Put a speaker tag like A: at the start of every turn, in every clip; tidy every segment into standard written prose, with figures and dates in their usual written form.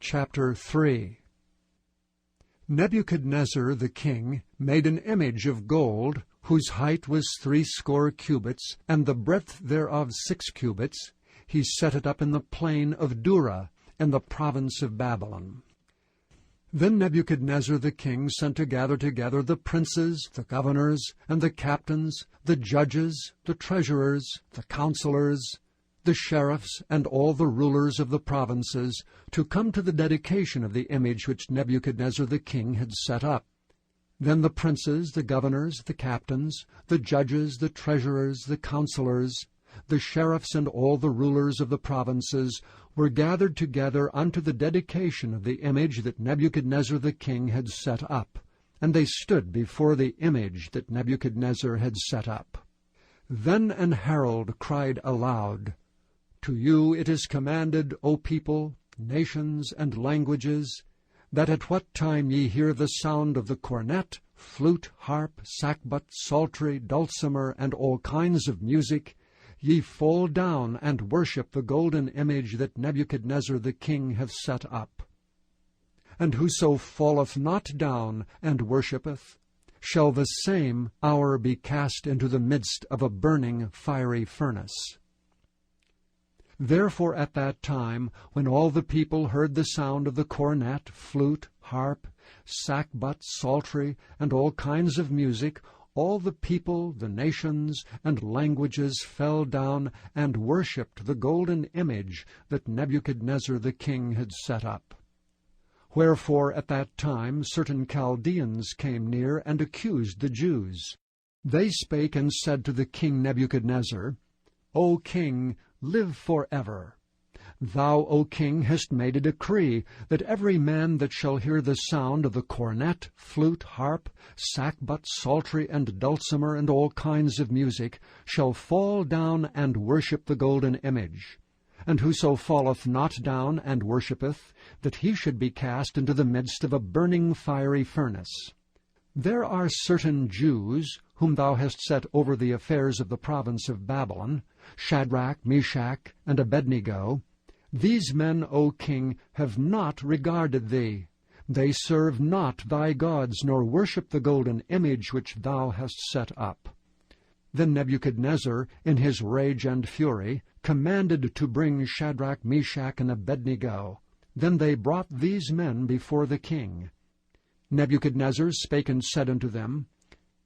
A: Chapter 3. Nebuchadnezzar the king made an image of gold, whose height was 60 cubits, and the breadth thereof 6 cubits. He set it up in the plain of Dura, in the province of Babylon. Then Nebuchadnezzar the king sent to gather together the princes, the governors, and the captains, the judges, the treasurers, the counselors, the sheriffs, and all the rulers of the provinces, to come to the dedication of the image which Nebuchadnezzar the king had set up. Then the princes, the governors, the captains, the judges, the treasurers, the counselors, the sheriffs, and all the rulers of the provinces were gathered together unto the dedication of the image that Nebuchadnezzar the king had set up. And they stood before the image that Nebuchadnezzar had set up. Then an herald cried aloud, To you it is commanded, O people, nations, and languages, that at what time ye hear the sound of the cornet, flute, harp, sackbut, psaltery, dulcimer, and all kinds of music, ye fall down and worship the golden image that Nebuchadnezzar the king hath set up. And whoso falleth not down and worshippeth, shall the same hour be cast into the midst of a burning fiery furnace. Therefore at that time, when all the people heard the sound of the cornet, flute, harp, sackbut, psaltery, and all kinds of music, all the people, the nations, and languages fell down and worshipped the golden image that Nebuchadnezzar the king had set up. Wherefore at that time certain Chaldeans came near and accused the Jews. They spake and said to the king Nebuchadnezzar, O king, live forever. Thou, O king, hast made a decree that every man that shall hear the sound of the cornet, flute, harp, sackbut, psaltery, and dulcimer, and all kinds of music, shall fall down and worship the golden image. And whoso falleth not down and worshippeth, that he should be cast into the midst of a burning fiery furnace. There are certain Jews, whom thou hast set over the affairs of the province of Babylon, Shadrach, Meshach, and Abednego. These men, O king, have not regarded thee. They serve not thy gods, nor worship the golden image which thou hast set up. Then Nebuchadnezzar, in his rage and fury, commanded to bring Shadrach, Meshach, and Abednego. Then they brought these men before the king. Nebuchadnezzar spake and said unto them,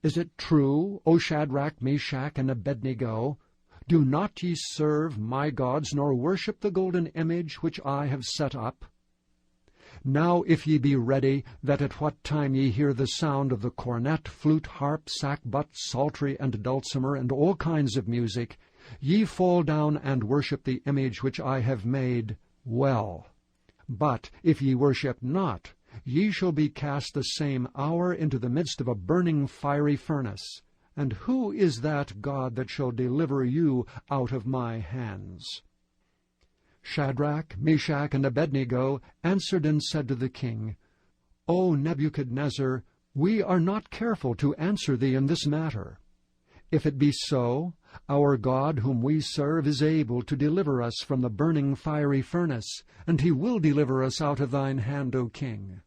A: Is it true, O Shadrach, Meshach, and Abednego? Do not ye serve my gods, nor worship the golden image which I have set up? Now if ye be ready, that at what time ye hear the sound of the cornet, flute, harp, sackbut, psaltery, and dulcimer, and all kinds of music, ye fall down and worship the image which I have made, well. But if ye worship not, ye shall be cast the same hour into the midst of a burning fiery furnace. And who is that God that shall deliver you out of my hands? Shadrach, Meshach, and Abednego answered and said to the king, O Nebuchadnezzar, we are not careful to answer thee in this matter. If it be so, our God whom we serve is able to deliver us from the burning fiery furnace, and he will deliver us out of thine hand, O king.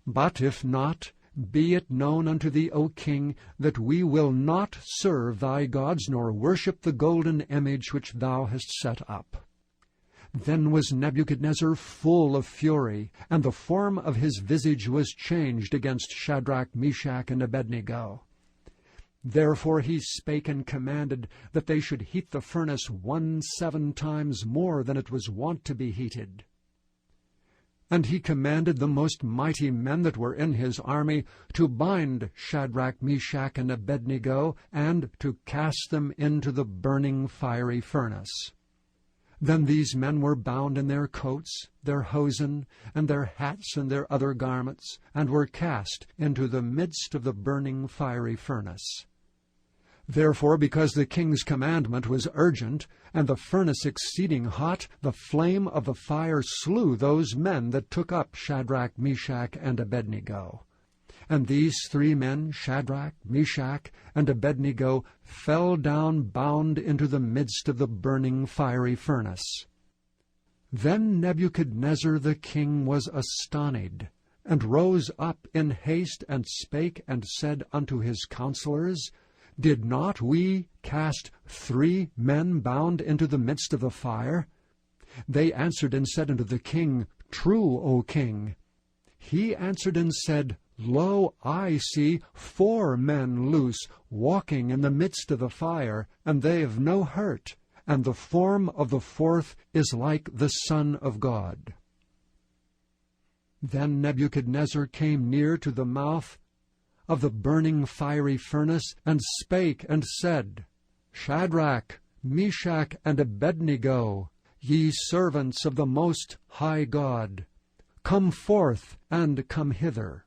A: But if not, be it known unto thee, O king, that we will not serve thy gods, nor worship the golden image which thou hast set up. Then was Nebuchadnezzar full of fury, and the form of his visage was changed against Shadrach, Meshach, and Abednego. Therefore he spake and commanded that they should heat the furnace 17 times more than it was wont to be heated. And he commanded the most mighty men that were in his army to bind Shadrach, Meshach, and Abednego, and to cast them into the burning fiery furnace. Then these men were bound in their coats, their hosen, and their hats, and their other garments, and were cast into the midst of the burning fiery furnace. Therefore, because the king's commandment was urgent, and the furnace exceeding hot, the flame of the fire slew those men that took up Shadrach, Meshach, and Abednego. And these 3 men, Shadrach, Meshach, and Abednego, fell down bound into the midst of the burning fiery furnace. Then Nebuchadnezzar the king was astonied, and rose up in haste, and spake and said unto his counselors, Did not we cast 3 men bound into the midst of the fire? They answered and said unto the king, True, O king. He answered and said, Lo, I see 4 men loose, walking in the midst of the fire, and they have no hurt, and the form of the 4th is like the Son of God. Then Nebuchadnezzar came near to the mouth of the burning fiery furnace, and spake and said, Shadrach, Meshach, and Abednego, ye servants of the Most High God, come forth and come hither.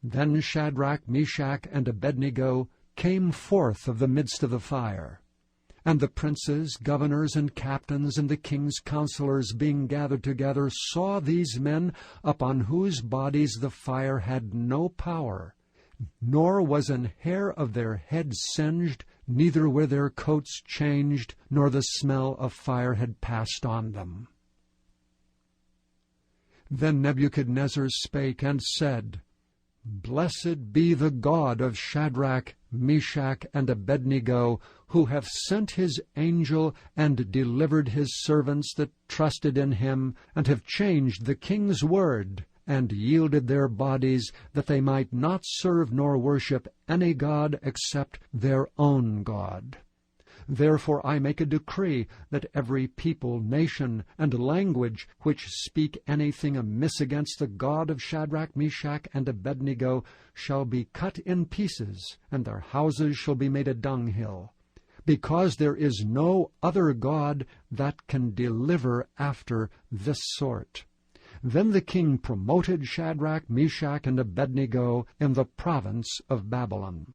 A: Then Shadrach, Meshach, and Abednego came forth of the midst of the fire. And the princes, governors, and captains, and the king's counselors, being gathered together, saw these men, upon whose bodies the fire had no power, nor was an hair of their heads singed, neither were their coats changed, nor the smell of fire had passed on them. Then Nebuchadnezzar spake and said, Blessed be the God of Shadrach, Meshach, and Abednego, who hath sent his angel and delivered his servants that trusted in him, and have changed the king's word, and yielded their bodies, that they might not serve nor worship any god except their own God. Therefore I make a decree that every people, nation, and language which speak anything amiss against the God of Shadrach, Meshach, and Abednego shall be cut in pieces, and their houses shall be made a dunghill, because there is no other God that can deliver after this sort. Then the king promoted Shadrach, Meshach, and Abednego in the province of Babylon.